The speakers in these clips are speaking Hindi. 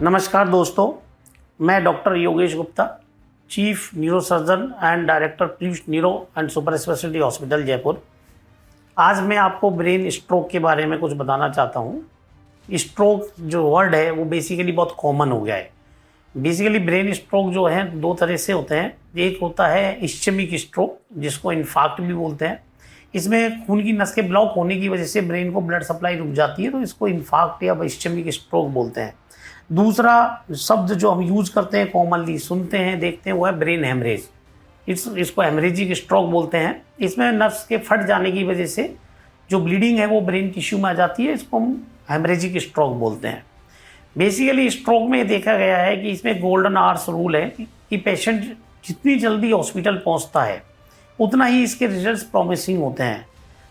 नमस्कार दोस्तों, मैं doctor Yogesh Gupta, chief neurosurgeon and director Piyush neuro and super speciality hospital Jaipur. आज मैं आपको ब्रेन स्ट्रोक के बारे में कुछ बताना चाहता हूँ। स्ट्रोक जो वर्ड है वो बेसिकली बहुत कॉमन हो गया है। बेसिकली ब्रेन स्ट्रोक जो है दो तरह से होते हैं। एक होता है इस्चेमिक स्ट्रोक, जिसको इन्फार्क्ट भी बोलते हैं। इसमें खून की नस के ब्लॉक होने की वजह से ब्रेन को ब्लड सप्लाई रुक जाती है, तो इसको इन्फार्क्ट या इस्चेमिक स्ट्रोक बोलते हैं। दूसरा शब्द जो हम यूज करते हैं, कॉमनली सुनते हैं, देखते हैं, वो है ब्रेन हेमरेज। इसको हेमरेजिक स्ट्रोक बोलते हैं। इसमें नर्व्स के फट जाने की वजह से जो ब्लीडिंग है वो ब्रेन टिश्यू में आ जाती है, इसको हम हेमरेजिक स्ट्रोक बोलते हैं। बेसिकली स्ट्रोक में देखा गया है कि इसमें गोल्डन आवर्स रूल है कि पेशेंट जितनी जल्दी हॉस्पिटल पहुंचता है उतना ही इसके रिजल्ट्स प्रॉमिसिंग होते हैं।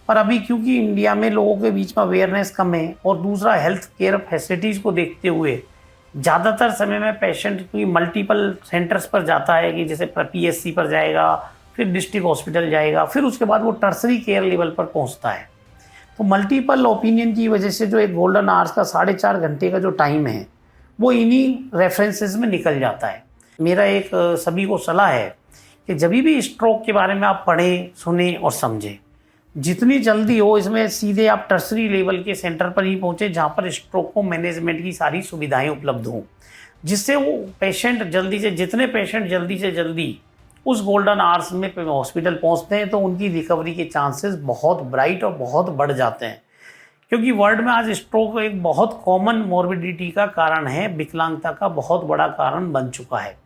पर अभी क्योंकि इंडिया में लोगों के बीच में अवेयरनेस कम है और दूसरा हेल्थ केयर फैसिलिटीज़ को देखते हुए ज़्यादातर समय में पेशेंट की मल्टीपल सेंटर्स पर जाता है, कि जैसे पीएससी पर जाएगा, फिर डिस्ट्रिक्ट हॉस्पिटल जाएगा, फिर उसके बाद वो टर्सरी केयर लेवल पर पहुंचता है। तो मल्टीपल ओपिनियन की वजह से जो एक गोल्डन आवर्स का 4.5 घंटे का जो टाइम है वो इन्हीं रेफरेंसेस में निकल जाता है। मेरा एक सभी को सलाह है कि जब भी स्ट्रोक के बारे में आप पढ़ें, सुने और समझें, जितनी जल्दी हो इसमें सीधे आप टर्सरी लेवल के सेंटर पर ही पहुंचे, जहां पर स्ट्रोक को मैनेजमेंट की सारी सुविधाएं उपलब्ध हों, जिससे वो पेशेंट जितने पेशेंट जल्दी से जल्दी उस गोल्डन आवर्स में हॉस्पिटल पहुंचते हैं तो उनकी रिकवरी के चांसेस बहुत ब्राइट और बहुत बढ़ जाते हैं। क्योंकि वर्ल्ड में आज स्ट्रोक एक बहुत कॉमन मॉर्बिडिटी का कारण है, विकलांगता का बहुत बड़ा कारण बन चुका है।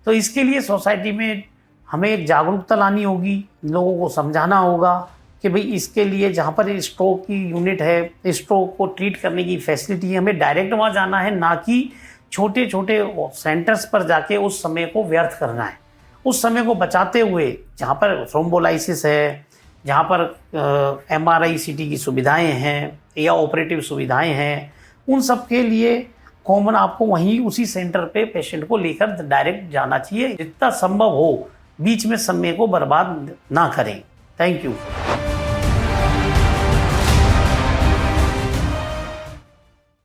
तो इसके लिए सोसाइटी में हमें एक जागरूकता लानी होगी, लोगों को समझाना होगा कि भाई इसके लिए जहाँ पर स्ट्रोक की यूनिट है, स्ट्रोक को ट्रीट करने की फैसिलिटी है, हमें डायरेक्ट वहाँ जाना है, ना कि छोटे छोटे सेंटर्स पर जाके उस समय को व्यर्थ करना है। उस समय को बचाते हुए जहाँ पर थ्रोम्बोलाइसिस है, जहाँ पर MRI CT की सुविधाएं हैं या ऑपरेटिव सुविधाएं हैं, उन सब के लिए कॉमन आपको वहीं उसी सेंटर पे पेशेंट को लेकर डायरेक्ट जाना चाहिए। जितना संभव हो बीच में समय को बर्बाद ना करें। Thank you.